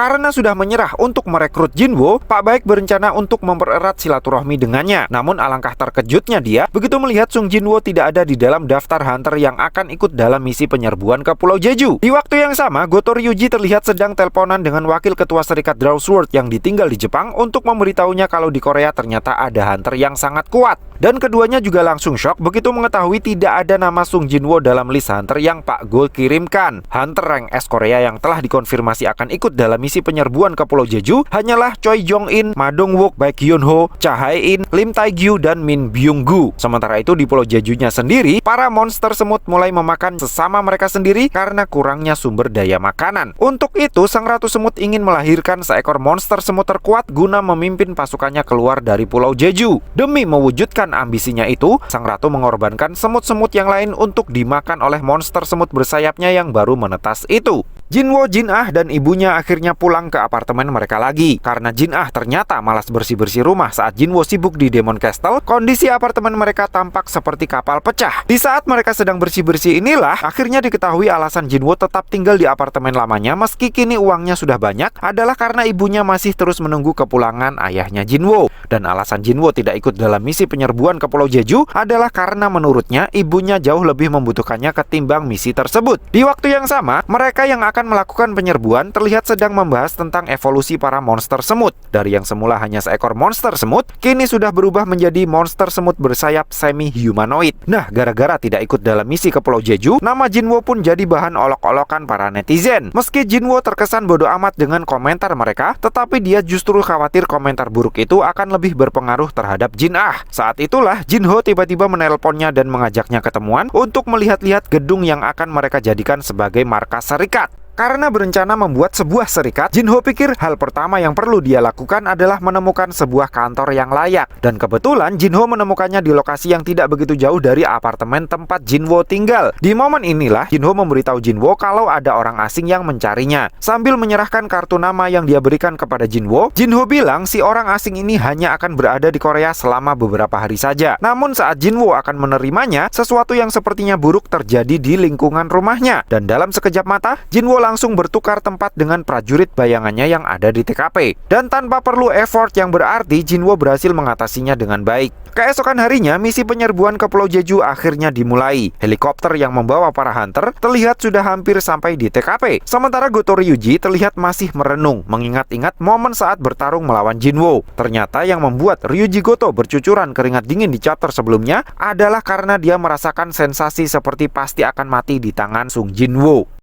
Karena sudah menyerah untuk merekrut Jinwo, Pak Baek berencana untuk mempererat silaturahmi dengannya. Namun alangkah terkejutnya dia begitu melihat Sung Jinwo tidak ada di dalam daftar hunter yang akan ikut dalam misi penyerbuan ke Pulau Jeju. Di waktu yang sama, Goto Ryuji terlihat sedang teleponan dengan wakil ketua serikat Draw Sword yang ditinggal di Jepang untuk memberitahunya kalau di Korea ternyata ada hunter yang sangat kuat. Dan keduanya juga langsung shock begitu mengetahui tidak ada nama Sung Jinwo dalam list hunter yang Pak Go kirimkan. Hunter rank S Korea yang telah dikonfirmasi akan ikut dalam misi penyerbuan ke Pulau Jeju hanyalah Choi Jong-in, Ma Dong-wook, Baek Hyun-ho, Cha Hae-in, Lim Tae-gyu, dan Min Byung-gu. Sementara itu di Pulau Jejunya sendiri, para monster semut mulai memakan sesama mereka sendiri karena kurangnya sumber daya makanan. Untuk itu, Sang Ratu Semut ingin melahirkan seekor monster semut terkuat guna memimpin pasukannya keluar dari Pulau Jeju. Demi mewujudkan ambisinya itu, Sang Ratu mengorbankan semut-semut yang lain untuk dimakan oleh monster semut bersayapnya yang baru menetas itu. Jinwo, Jin-ah, dan ibunya akhirnya pulang ke apartemen mereka lagi. Karena Jin-ah ternyata malas bersih-bersih rumah saat Jinwo sibuk di Demon Castle, kondisi apartemen mereka tampak seperti kapal pecah. Di saat mereka sedang bersih-bersih inilah, akhirnya diketahui alasan Jinwo tetap tinggal di apartemen lamanya meski kini uangnya sudah banyak adalah karena ibunya masih terus menunggu kepulangan ayahnya Jinwo. Dan alasan Jinwo tidak ikut dalam misi penyerbuan ke Pulau Jeju adalah karena menurutnya ibunya jauh lebih membutuhkannya ketimbang misi tersebut. Di waktu yang sama, mereka yang akan melakukan penyerbuan terlihat sedang membahas tentang evolusi para monster semut. Dari yang semula hanya seekor monster semut, kini sudah berubah menjadi monster semut bersayap semi-humanoid. Nah, gara-gara tidak ikut dalam misi ke Pulau Jeju, nama Jinwo pun jadi bahan olok-olokan para netizen. Meski Jinwo terkesan bodoh amat dengan komentar mereka, tetapi dia justru khawatir komentar buruk itu akan lebih berpengaruh terhadap Jin-ah. Saat itulah Jinho tiba-tiba menelponnya dan mengajaknya ketemuan untuk melihat-lihat gedung yang akan mereka jadikan sebagai markas serikat. Karena berencana membuat sebuah serikat, Jinho pikir hal pertama yang perlu dia lakukan adalah menemukan sebuah kantor yang layak. Dan kebetulan Jinho menemukannya di lokasi yang tidak begitu jauh dari apartemen tempat Jinwo tinggal. Di momen inilah Jinho memberitahu Jinwo kalau ada orang asing yang mencarinya. Sambil menyerahkan kartu nama yang dia berikan kepada Jinwo, Jinho bilang si orang asing ini hanya akan berada di Korea selama beberapa hari saja. Namun saat Jinwo akan menerimanya, sesuatu yang sepertinya buruk terjadi di lingkungan rumahnya. Dan dalam sekejap mata, Jinwo langsung bertukar tempat dengan prajurit bayangannya yang ada di TKP. Dan tanpa perlu effort yang berarti, Jinwo berhasil mengatasinya dengan baik. Keesokan harinya, misi penyerbuan ke Pulau Jeju akhirnya dimulai. Helikopter yang membawa para hunter terlihat sudah hampir sampai di TKP. Sementara Goto Ryuji terlihat masih merenung, mengingat-ingat momen saat bertarung melawan Jinwo. Ternyata yang membuat Ryuji Goto bercucuran keringat dingin di chapter sebelumnya adalah karena dia merasakan sensasi seperti pasti akan mati di tangan Sung Jinwo.